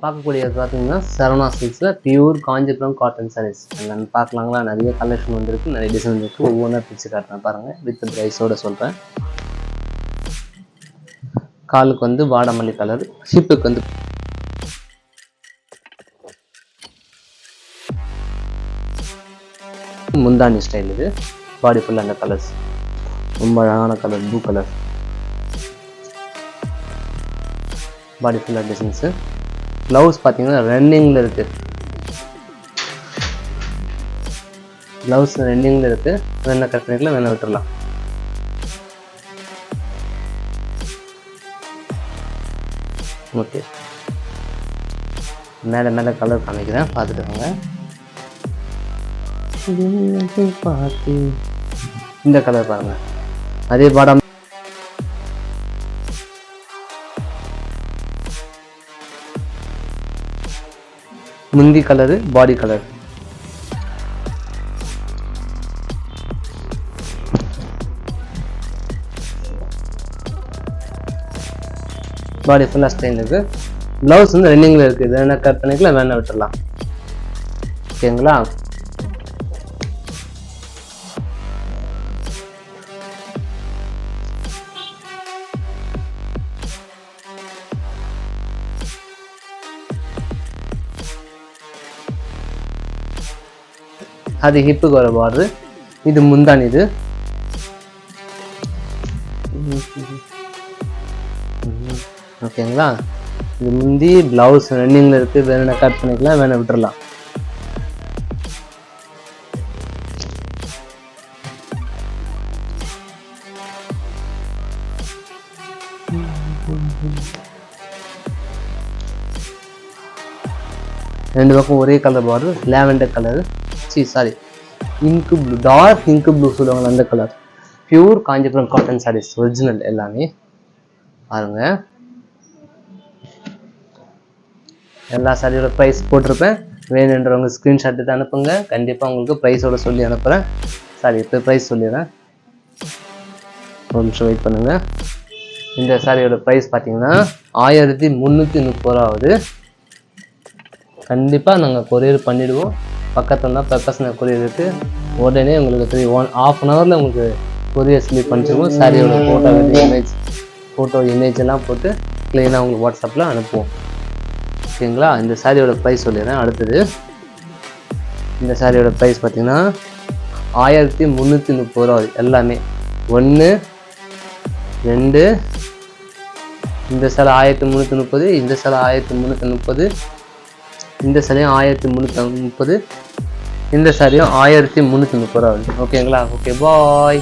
பார்க்கக்கூடியது பார்த்தீங்கன்னா Saravana சில்க்ஸில் pure Kanchipuram cotton saris என்னென்னு பார்க்கலாங்களா. நிறைய கலெக்ஷன் வந்துருக்கு, நிறைய டிசைன் வந்துருக்கு. ஒவ்வொன்றா பிரித்து காட்டுறேன் பாருங்கள், வித் ப்ரைஸோடு சொல்கிறேன். காலுக்கு வந்து வாடாமல்லி கலர், ஹிப்புக்கு வந்து முந்தானி ஸ்டைல். இது பாடி ஃபுல்லாக அந்த கலர்ஸ் ரொம்ப அழகான கலர், ப்ளூ கலர் பாடி ஃபுல்லாக டிசைன்ஸு. ப்ளவுஸ் பார்த்தீங்கன்னா ரன்னிங்கில் இருக்குது, ப்ளவுஸ் ரன்னிங்கில் இருக்குது. வேணா கட் பண்ணிக்கலாம், வேணா விட்டுடலாம். ஓகே, மேலே மேலே கலர் காமிக்கிறேன், பார்த்துட்டுங்க. பார்த்து இந்த கலர் பாருங்க, அதே பாடம் முந்தி கலரு, பாடி கலர். பாடி ஃபுல்லாக ஸ்டைல் இருக்குது. ப்ளவுஸ் வந்து ரன்னிங்கில் இருக்குது, வேணா கட் பண்ணிக்கலாம், வேணா விட்டுடலாம். ஓகேங்களா. அது ஹிப்புக்கு வர பார்டரு, இது முந்தானி. இது ஓகேங்களா. இது முந்தி, பிளவுஸ் ரன்னிங்கில் இருக்குது, வேணா கட் பண்ணிக்கலாம், வேணா விட்டுறலாம். ரெண்டு பக்கம் ஒரே colour border, lavender colour, sari ink blue, dark ink blue சொல்லுவாங்க, அந்த colour. Pure Kanchipuram cotton saris, original எல்லாமே பாருங்க. எல்லா சாரியோட ப்ரைஸ் போட்டிருப்பேன், வேணுன்றவங்க ஸ்க்ரீன்ஷாட் எடுத்து அனுப்புங்க. கண்டிப்பாக உங்களுக்கு ப்ரைஸோட சொல்லி அனுப்புகிறேன். சாரி, இப்போ ப்ரைஸ் சொல்லிடுறேன், ஒரு நிமிஷம் வெயிட் பண்ணுங்க. இந்த சாரியோட ப்ரைஸ் பார்த்தீங்கன்னா 1330 ரூபா ஆகுது. கண்டிப்பாக நாங்கள் கொரியர் பண்ணிவிடுவோம். பக்கத்தில் தான் ப்ரொஃபஷனல் கொரியர் இருக்குது. உடனே உங்களுக்கு 1/2 அன் ஹவரில் உங்களுக்கு கொரியர் ஸ்லிப் பண்ணிச்சிருவோம். சாரியோட ஃபோட்டோ இமேஜ் எல்லாம் போட்டு க்ளீனாக உங்களுக்கு வாட்ஸ்அப்பில் அனுப்புவோம். ஓகேங்களா. இந்த சாரியோட ப்ரைஸ் சொல்லிடுறேன். அடுத்தது இந்த சாரியோட ப்ரைஸ் பார்த்தீங்கன்னா 1330 ரூபா எல்லாமே. 1 2 இந்த சாரி 1330, இந்த சாரி 1330, இந்த சாரியும் 1330, இந்த சாரியும் 1330 ரூபா. ஓகேங்களா. ஓகே, பாய்.